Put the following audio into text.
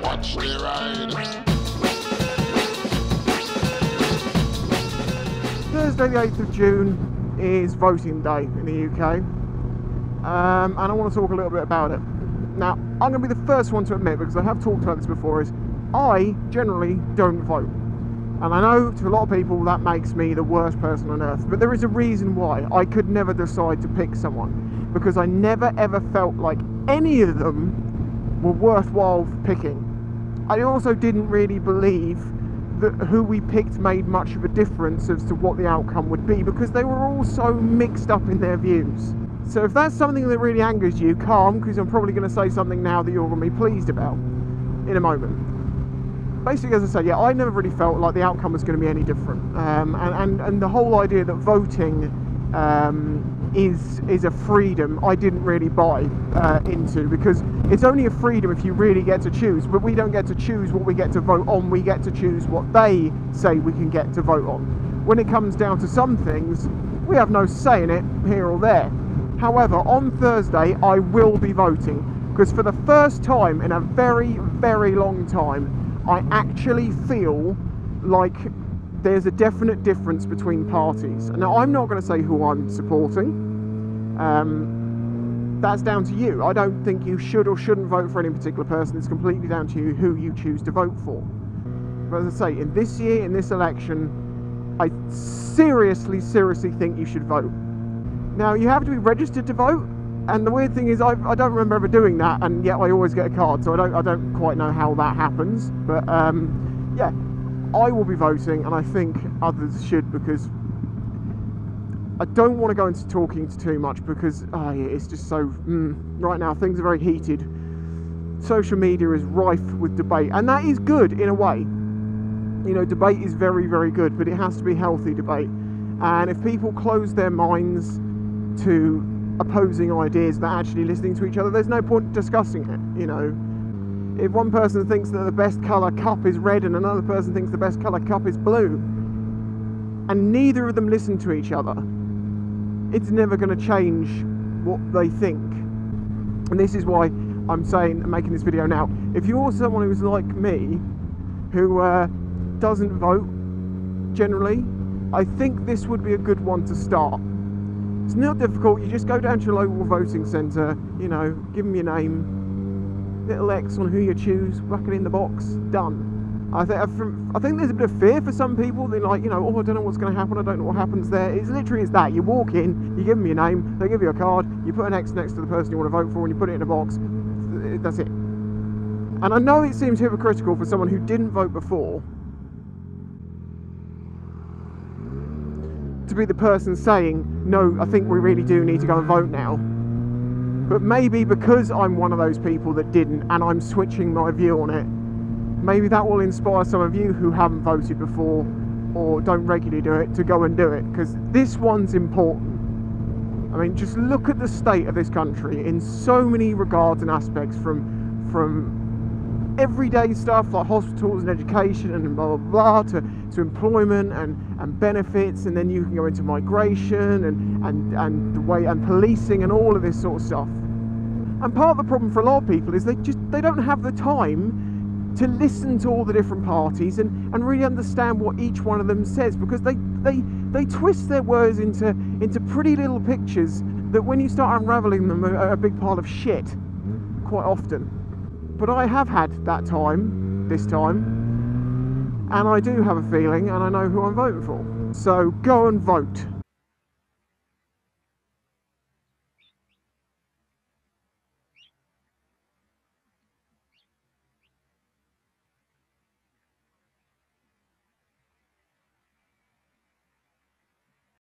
Watch me ride. Thursday the 8th of June is voting day in the UK, and I want to talk a little bit about it. Now, I'm going to be the first one to admit, because I have talked about this before, is I generally don't vote. And I know to a lot of people that makes me the worst person on earth, but there is a reason why. I could never decide to pick someone, because I never ever felt like any of them were worthwhile picking. I also didn't really believe that who we picked made much of a difference as to what the outcome would be, because they were all so mixed up in their views. So if that's something that really angers you, calm, because I'm probably going to say something now that you're going to be pleased about in a moment. Basically, as I say, yeah, I never really felt like the outcome was going to be any different, and the whole idea that voting is a freedom I didn't really buy into, because it's only a freedom if you really get to choose, but we don't get to choose what we get to vote on, we get to choose what they say we can get to vote on. When it comes down to some things, we have no say in it here or there. However, on Thursday I will be voting, because for the first time in a very, very long time, I actually feel like there's a definite difference between parties. Now, I'm not going to say who I'm supporting. That's down to you. I don't think you should or shouldn't vote for any particular person. It's completely down to you who you choose to vote for. But as I say, in this year, in this election, I seriously think you should vote. Now, you have to be registered to vote. And the weird thing is, I don't remember ever doing that, and yet I always get a card, so I don't quite know how that happens. But yeah, I will be voting, and I think others should, because I don't want to go into talking too much, because it's just so right now things are very heated. Social media is rife with debate, and that is good in a way. You know, debate is very, very good, but it has to be healthy debate. And if people close their minds to opposing ideas that actually listening to each other, there's no point discussing it. You know, if one person thinks that the best colour cup is red and another person thinks the best colour cup is blue, and neither of them listen to each other, it's never going to change what they think. And this is why I'm saying and making this video now. If you're someone who's like me, who doesn't vote generally, I think this would be a good one to start. It's not difficult. You just go down to your local voting centre, you know, give them your name, little X on who you choose, whack it in the box, done. I think there's a bit of fear for some people. They're like, you know, oh, I don't know what's going to happen, I don't know what happens there. It's literally that. You walk in, you give them your name, they give you a card, you put an X next to the person you want to vote for, and you put it in a box. That's it. And I know it seems hypocritical for someone who didn't vote before to be the person saying, no, I think we really do need to go and vote now. But maybe because I'm one of those people that didn't, and I'm switching my view on it, maybe that will inspire some of you who haven't voted before or don't regularly do it to go and do it, because this one's important. I mean, just look at the state of this country in so many regards and aspects, from everyday stuff like hospitals and education and blah blah blah, to employment and benefits, and then you can go into migration and the way and policing and all of this sort of stuff. And part of the problem for a lot of people is they don't have the time to listen to all the different parties and really understand what each one of them says, because they twist their words into pretty little pictures that when you start unraveling them are a big pile of shit quite often. But I have had that time, this time, and I do have a feeling, and I know who I'm voting for. So go and vote.